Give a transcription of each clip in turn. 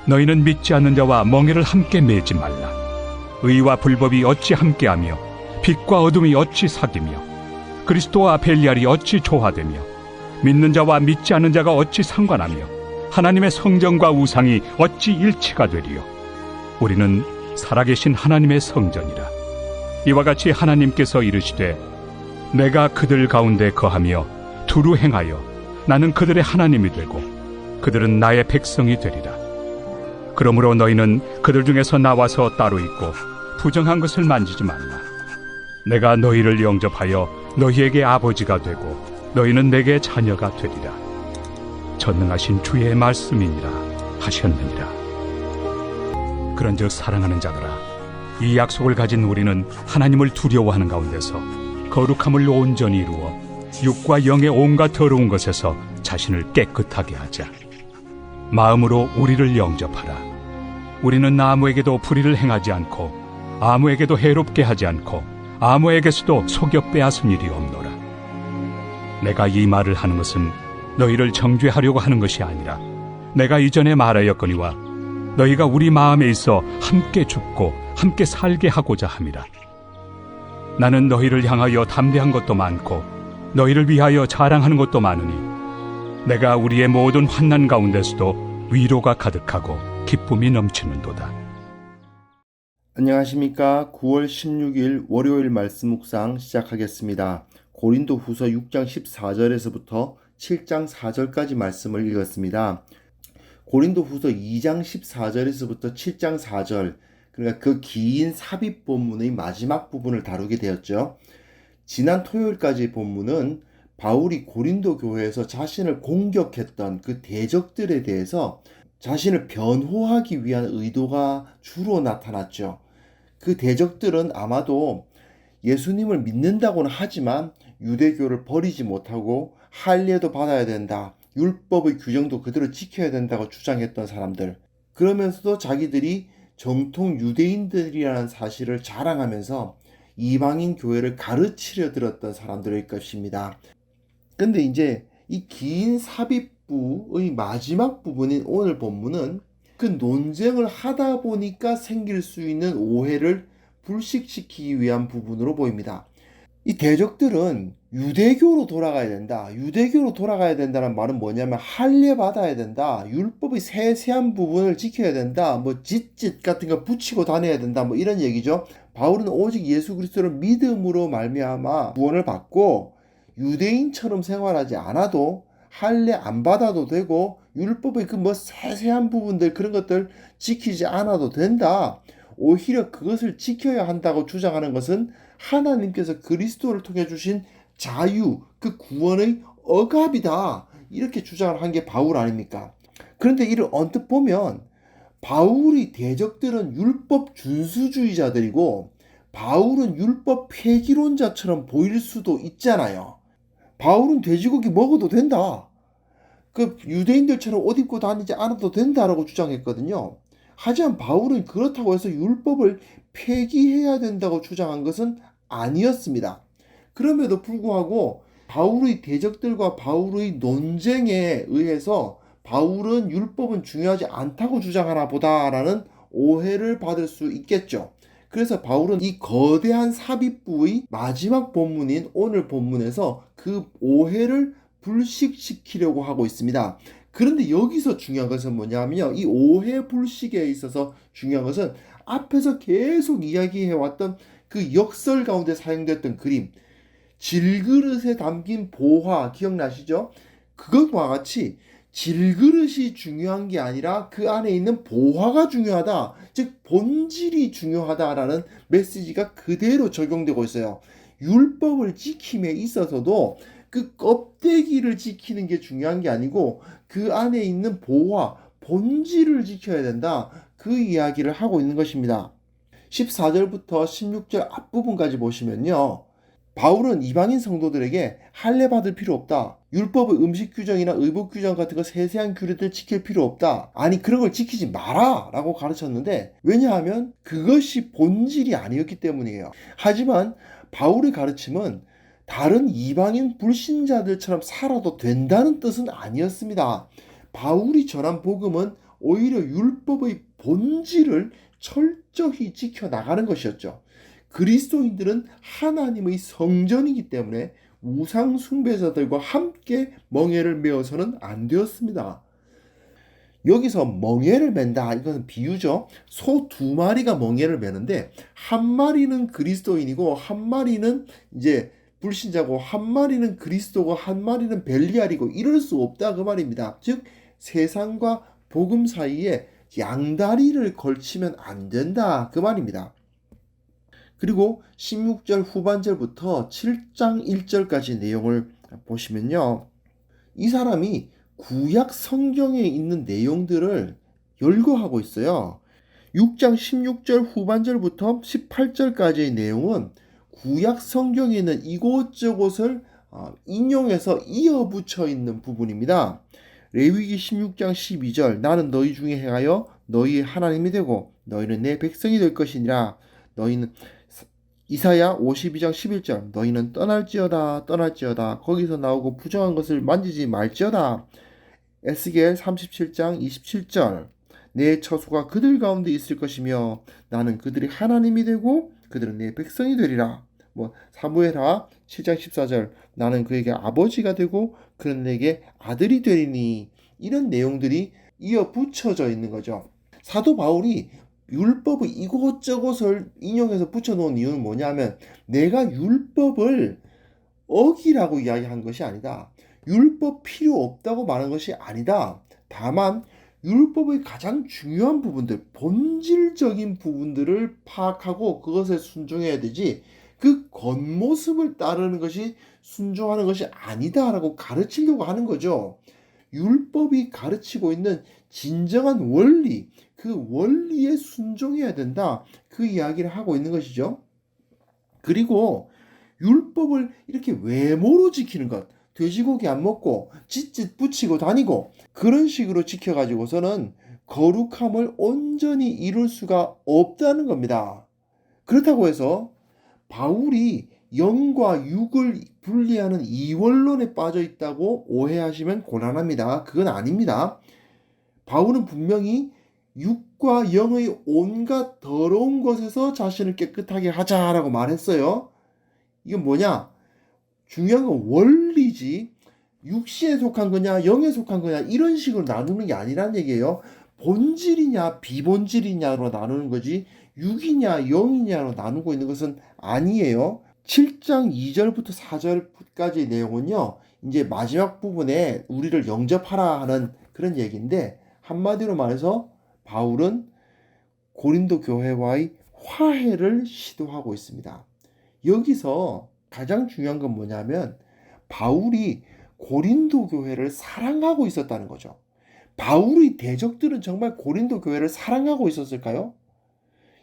너희는 믿지 않는 자와 멍에를 함께 매지 말라. 의와 불법이 어찌 함께하며 빛과 어둠이 어찌 사귀며 그리스도와 벨리알이 어찌 조화되며 믿는 자와 믿지 않는 자가 어찌 상관하며 하나님의 성전과 우상이 어찌 일치가 되리요. 우리는 살아계신 하나님의 성전이라. 이와 같이 하나님께서 이르시되 내가 그들 가운데 거하며 두루 행하여 나는 그들의 하나님이 되고 그들은 나의 백성이 되리라. 그러므로 너희는 그들 중에서 나와서 따로 있고 부정한 것을 만지지 말라. 내가 너희를 영접하여 너희에게 아버지가 되고 너희는 내게 자녀가 되리라. 전능하신 주의 말씀이니라 하셨느니라. 그런즉 사랑하는 자들아, 이 약속을 가진 우리는 하나님을 두려워하는 가운데서 거룩함을 온전히 이루어 육과 영의 온갖 더러운 것에서 자신을 깨끗하게 하자. 마음으로 우리를 영접하라. 우리는 아무에게도 불의를 행하지 않고 아무에게도 해롭게 하지 않고 아무에게서도 속여 빼앗은 일이 없노라. 내가 이 말을 하는 것은 너희를 정죄하려고 하는 것이 아니라 내가 이전에 말하였거니와 너희가 우리 마음에 있어 함께 죽고 함께 살게 하고자 함이라. 나는 너희를 향하여 담대한 것도 많고 너희를 위하여 자랑하는 것도 많으니 내가 우리의 모든 환난 가운데서도 위로가 가득하고 기쁨이 넘치는도다. 안녕하십니까. 9월 16일 월요일 말씀 묵상 시작하겠습니다. 고린도 후서 6장 14절에서부터 7장 4절까지 말씀을 읽었습니다. 고린도 후서 2장 14절에서부터 7장 4절, 그러니까 그 긴 삽입 본문의 마지막 부분을 다루게 되었죠. 지난 토요일까지 본문은 바울이 고린도 교회에서 자신을 공격했던 그 대적들에 대해서 자신을 변호하기 위한 의도가 주로 나타났죠. 그 대적들은 아마도 예수님을 믿는다고는 하지만 유대교를 버리지 못하고 할례도 받아야 된다, 율법의 규정도 그대로 지켜야 된다고 주장했던 사람들, 그러면서도 자기들이 정통 유대인들이라는 사실을 자랑하면서 이방인 교회를 가르치려 들었던 사람들일 것입니다. 근데 이제 이 긴 삽입부의 마지막 부분인 오늘 본문은 그 논쟁을 하다 보니까 생길 수 있는 오해를 불식시키기 위한 부분으로 보입니다. 이 대적들은 유대교로 돌아가야 된다, 유대교로 돌아가야 된다는 말은 뭐냐면 할례 받아야 된다, 율법의 세세한 부분을 지켜야 된다, 뭐 짓짓 같은 거 붙이고 다녀야 된다, 뭐 이런 얘기죠. 바울은 오직 예수 그리스도를 믿음으로 말미암아 구원을 받고 유대인처럼 생활하지 않아도 할례 안 받아도 되고 율법의 그 뭐 세세한 부분들 그런 것들 지키지 않아도 된다, 오히려 그것을 지켜야 한다고 주장하는 것은 하나님께서 그리스도를 통해 주신 자유, 그 구원의 억압이다, 이렇게 주장을 한 게 바울 아닙니까? 그런데 이를 언뜻 보면 바울의 대적들은 율법 준수주의자들이고 바울은 율법 폐기론자처럼 보일 수도 있잖아요. 바울은 돼지고기 먹어도 된다, 그 유대인들처럼 옷 입고 다니지 않아도 된다라고 주장했거든요. 하지만 바울은 그렇다고 해서 율법을 폐기해야 된다고 주장한 것은 아니었습니다. 그럼에도 불구하고 바울의 대적들과 바울의 논쟁에 의해서 바울은 율법은 중요하지 않다고 주장하나 보다라는 오해를 받을 수 있겠죠. 그래서 바울은 이 거대한 삽입부의 마지막 본문인 오늘 본문에서 그 오해를 불식시키려고 하고 있습니다. 그런데 여기서 중요한 것은 뭐냐면요, 이 오해 불식에 있어서 중요한 것은 앞에서 계속 이야기해왔던 그 역설 가운데 사용됐던 그림, 질그릇에 담긴 보화 기억나시죠? 그것과 같이 질그릇이 중요한 게 아니라 그 안에 있는 보화가 중요하다, 즉 본질이 중요하다라는 메시지가 그대로 적용되고 있어요. 율법을 지킴에 있어서도 그 껍데기를 지키는 게 중요한 게 아니고 그 안에 있는 보화, 본질을 지켜야 된다, 그 이야기를 하고 있는 것입니다. 14절부터 16절 앞부분까지 보시면요, 바울은 이방인 성도들에게 할례 받을 필요 없다, 율법의 음식 규정이나 의복 규정 같은 거 세세한 규례들 지킬 필요 없다, 아니 그런 걸 지키지 마라 라고 가르쳤는데, 왜냐하면 그것이 본질이 아니었기 때문이에요. 하지만 바울의 가르침은 다른 이방인 불신자들처럼 살아도 된다는 뜻은 아니었습니다. 바울이 전한 복음은 오히려 율법의 본질을 철저히 지켜나가는 것이었죠. 그리스도인들은 하나님의 성전이기 때문에 우상 숭배자들과 함께 멍에를 메어서는 안 되었습니다. 여기서 멍에를 맨다, 이것은 비유죠. 소 두 마리가 멍에를 매는데 한 마리는 그리스도인이고 한 마리는 이제 불신자고 한 마리는 그리스도고 한 마리는 벨리알이고 이럴 수 없다 그 말입니다. 즉 세상과 복음 사이에 양다리를 걸치면 안 된다 그 말입니다. 그리고 16절 후반절부터 7장 1절까지 내용을 보시면요, 이 사람이 구약 성경에 있는 내용들을 열거하고 있어요. 6장 16절 후반절부터 18절까지의 내용은 구약 성경에 있는 이곳저곳을 인용해서 이어붙여 있는 부분입니다. 레위기 16장 12절 나는 너희 중에 행하여 너희의 하나님이 되고 너희는 내 백성이 될 것이니라. 너희는 이사야 52장 11절 너희는 떠날지어다 거기서 나오고 부정한 것을 만지지 말지어다. 에스겔 37장 27절 내 처소가 그들 가운데 있을 것이며 나는 그들이 하나님이 되고 그들은 내 백성이 되리라. 사무엘하 7장 14절 나는 그에게 아버지가 되고 그는 내게 아들이 되리니. 이런 내용들이 이어 붙여져 있는 거죠. 사도 바울이 율법의 이곳저곳을 인용해서 붙여놓은 이유는 뭐냐면 내가 율법을 어기라고 이야기한 것이 아니다. 율법 필요 없다고 말한 것이 아니다. 다만 율법의 가장 중요한 부분들, 본질적인 부분들을 파악하고 그것에 순종해야 되지 그 겉모습을 따르는 것이 순종하는 것이 아니다라고 가르치려고 하는 거죠. 율법이 가르치고 있는 진정한 원리, 그 원리에 순종해야 된다. 그 이야기를 하고 있는 것이죠. 그리고 율법을 이렇게 외모로 지키는 것, 돼지고기 안 먹고 찢찢 붙이고 다니고 그런 식으로 지켜가지고서는 거룩함을 온전히 이룰 수가 없다는 겁니다. 그렇다고 해서 바울이 영과 육을 분리하는 이원론에 빠져 있다고 오해하시면 곤란합니다. 그건 아닙니다. 바울은 분명히 육과 영의 온갖 더러운 것에서 자신을 깨끗하게 하자라고 말했어요. 이건 뭐냐? 중요한 건 원리지 육신에 속한 거냐 영에 속한 거냐 이런 식으로 나누는 게 아니란 얘기예요. 본질이냐 비본질이냐로 나누는 거지 육이냐 영이냐로 나누고 있는 것은 아니에요. 7장 2절부터 4절까지의 내용은요, 이제 마지막 부분에 우리를 영접하라 하는 그런 얘기인데, 한마디로 말해서 바울은 고린도 교회와의 화해를 시도하고 있습니다. 여기서 가장 중요한 건 뭐냐면 바울이 고린도 교회를 사랑하고 있었다는 거죠. 바울의 대적들은 정말 고린도 교회를 사랑하고 있었을까요?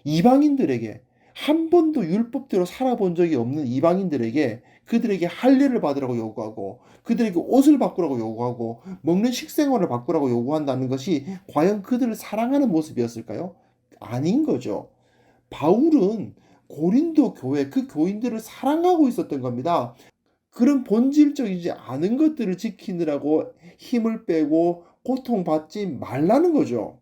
이방인들에게, 한 번도 율법대로 살아본 적이 없는 이방인들에게 그들에게 할례를 받으라고 요구하고 그들에게 옷을 바꾸라고 요구하고 먹는 식생활을 바꾸라고 요구한다는 것이 과연 그들을 사랑하는 모습이었을까요? 아닌 거죠. 바울은 고린도 교회, 그 교인들을 사랑하고 있었던 겁니다. 그런 본질적이지 않은 것들을 지키느라고 힘을 빼고 고통받지 말라는 거죠.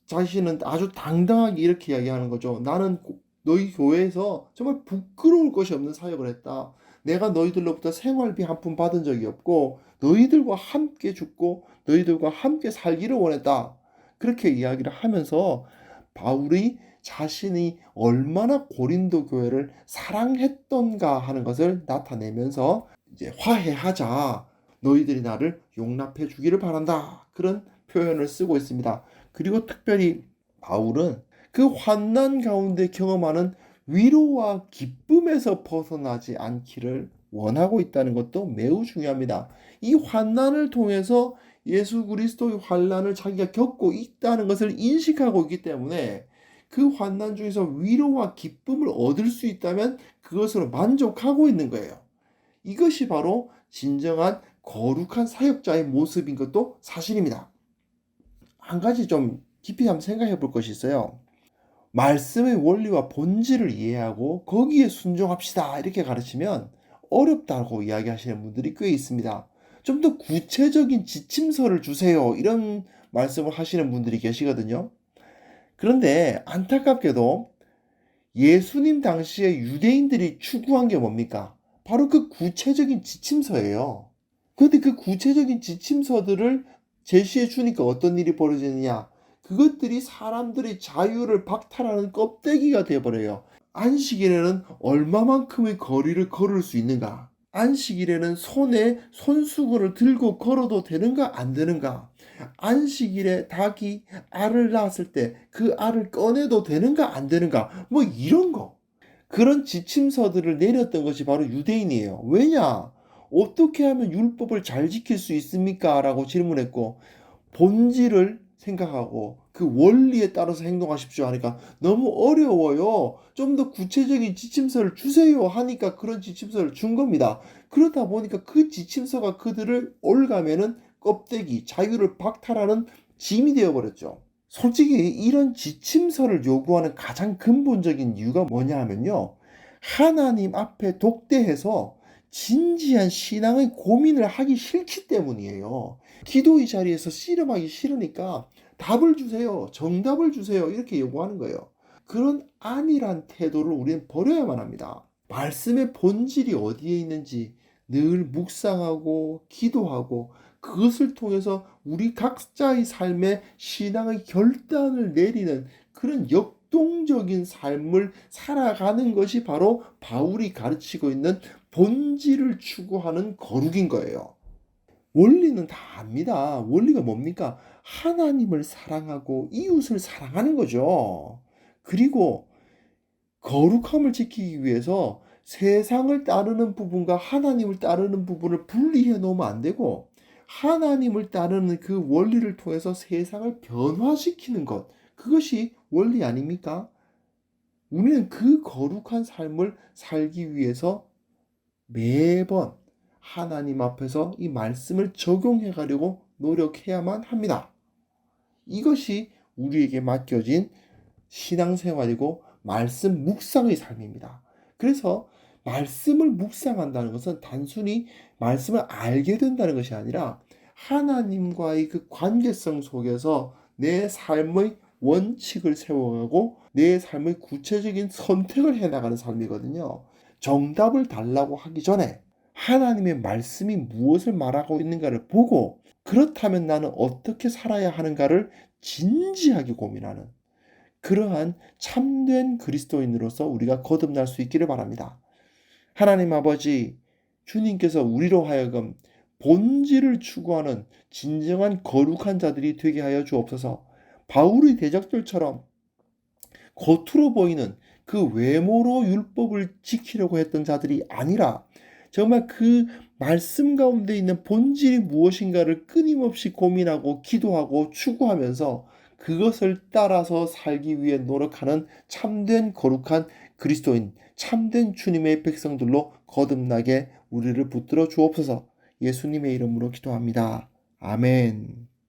자신은 아주 당당하게 이렇게 이야기하는 거죠. 나는 너희 교회에서 정말 부끄러울 것이 없는 사역을 했다. 내가 너희들로부터 생활비 한 푼 받은 적이 없고 너희들과 함께 죽고 너희들과 함께 살기를 원했다. 그렇게 이야기를 하면서 바울이 자신이 얼마나 고린도 교회를 사랑했던가 하는 것을 나타내면서 이제 화해하자. 너희들이 나를 용납해 주기를 바란다. 그런 표현을 쓰고 있습니다. 그리고 특별히 바울은 그 환난 가운데 경험하는 위로와 기쁨에서 벗어나지 않기를 원하고 있다는 것도 매우 중요합니다. 이 환난을 통해서 예수 그리스도의 환난을 자기가 겪고 있다는 것을 인식하고 있기 때문에 그 환난 중에서 위로와 기쁨을 얻을 수 있다면 그것으로 만족하고 있는 거예요. 이것이 바로 진정한 거룩한 사역자의 모습인 것도 사실입니다. 한 가지 좀 깊이 한번 생각해 볼 것이 있어요. 말씀의 원리와 본질을 이해하고 거기에 순종합시다 이렇게 가르치면 어렵다고 이야기하시는 분들이 꽤 있습니다. 좀 더 구체적인 지침서를 주세요 이런 말씀을 하시는 분들이 계시거든요. 그런데 안타깝게도 예수님 당시에 유대인들이 추구한 게 뭡니까? 바로 그 구체적인 지침서예요. 그런데 그 구체적인 지침서들을 제시해 주니까 어떤 일이 벌어지느냐? 그것들이 사람들의 자유를 박탈하는 껍데기가 되어버려요. 안식일에는 얼마만큼의 거리를 걸을 수 있는가? 안식일에는 손에 손수건을 들고 걸어도 되는가 안 되는가? 안식일에 닭이 알을 낳았을 때 그 알을 꺼내도 되는가 안 되는가? 뭐 이런 거. 그런 지침서들을 내렸던 것이 바로 유대인이에요. 왜냐? 어떻게 하면 율법을 잘 지킬 수 있습니까? 라고 질문했고, 본질을 생각하고 그 원리에 따라서 행동하십시오 하니까 너무 어려워요. 좀 더 구체적인 지침서를 주세요 하니까 그런 지침서를 준 겁니다. 그러다 보니까 그 지침서가 그들을 올가매는 껍데기, 자유를 박탈하는 짐이 되어버렸죠. 솔직히 이런 지침서를 요구하는 가장 근본적인 이유가 뭐냐 하면요. 하나님 앞에 독대해서 진지한 신앙의 고민을 하기 싫기 때문이에요. 기도의 자리에서 씨름하기 싫으니까 답을 주세요. 정답을 주세요. 이렇게 요구하는 거예요. 그런 안일한 태도를 우리는 버려야만 합니다. 말씀의 본질이 어디에 있는지 늘 묵상하고 기도하고 그것을 통해서 우리 각자의 삶에 신앙의 결단을 내리는 그런 역동적인 삶을 살아가는 것이 바로 바울이 가르치고 있는 본질을 추구하는 거룩인 거예요. 원리는 다 압니다. 원리가 뭡니까? 하나님을 사랑하고 이웃을 사랑하는 거죠. 그리고 거룩함을 지키기 위해서 세상을 따르는 부분과 하나님을 따르는 부분을 분리해 놓으면 안 되고 하나님을 따르는 그 원리를 통해서 세상을 변화시키는 것, 그것이 원리 아닙니까? 우리는 그 거룩한 삶을 살기 위해서 매번 하나님 앞에서 이 말씀을 적용해 가려고 노력해야만 합니다. 이것이 우리에게 맡겨진 신앙생활이고 말씀 묵상의 삶입니다. 그래서 말씀을 묵상한다는 것은 단순히 말씀을 알게 된다는 것이 아니라 하나님과의 그 관계성 속에서 내 삶의 원칙을 세워가고 내 삶의 구체적인 선택을 해나가는 삶이거든요. 정답을 달라고 하기 전에 하나님의 말씀이 무엇을 말하고 있는가를 보고 그렇다면 나는 어떻게 살아야 하는가를 진지하게 고민하는 그러한 참된 그리스도인으로서 우리가 거듭날 수 있기를 바랍니다. 하나님 아버지, 주님께서 우리로 하여금 본질을 추구하는 진정한 거룩한 자들이 되게 하여 주옵소서. 바울의 대적들처럼 겉으로 보이는 그 외모로 율법을 지키려고 했던 자들이 아니라 정말 그 말씀 가운데 있는 본질이 무엇인가를 끊임없이 고민하고 기도하고 추구하면서 그것을 따라서 살기 위해 노력하는 참된 거룩한 그리스도인, 참된 주님의 백성들로 거듭나게 우리를 붙들어 주옵소서. 예수님의 이름으로 기도합니다. 아멘.